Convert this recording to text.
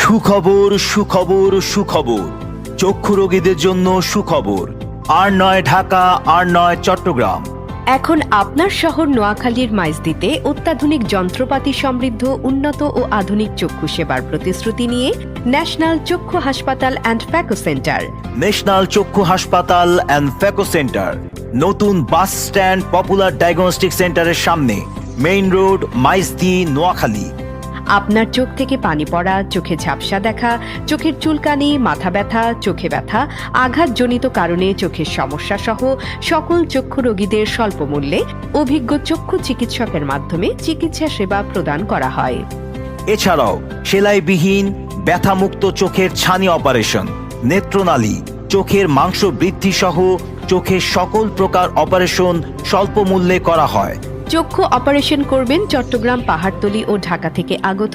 সুখবর সুখবর সুখবর, চক্ষু রোগীদের জন্য সুখবর। আর নয় ঢাকা, আর নয় চট্টগ্রাম। এখন আপনার শহর নোয়াখালীর মাইজদীতে অত্যাধুনিক যন্ত্রপাতি সমৃদ্ধ উন্নত ও আধুনিক চক্ষু সেবার প্রতিশ্রুতি নিয়ে ন্যাশনাল চক্ষু হাসপাতাল অ্যান্ড ফ্যাকো সেন্টার। ন্যাশনাল চক্ষু হাসপাতাল অ্যান্ড ফ্যাকো সেন্টার, নতুন বাস স্ট্যান্ড পপুলার ডায়াগনস্টিক সেন্টারের সামনে, মেইন রোড, মাইজদী, নোয়াখালী। আপনার চোখ থেকে পানি পড়া, চোখে ঝাপসা দেখা, চোখের চুলকানি, মাথা ব্যথা, চোখে ব্যথা, আঘাতজনিত কারণে চোখের সমস্যা সহ সকল চক্ষু রোগীদের স্বল্প মূল্যে অভিজ্ঞ চক্ষু চিকিৎসকের মাধ্যমে চিকিৎসা সেবা প্রদান করা হয়। এছাড়াও সেলাইবিহীন ব্যথামুক্ত চোখের ছানি অপারেশন, নেত্রনালী, চোখের মাংস বৃদ্ধি সহ চোখের সকল প্রকার অপারেশন স্বল্প মূল্যে করা হয়। চক্ষু অপারেশন করবেন চট্টগ্রাম, পাহাড়তলী ও ঢাকা থেকে আগত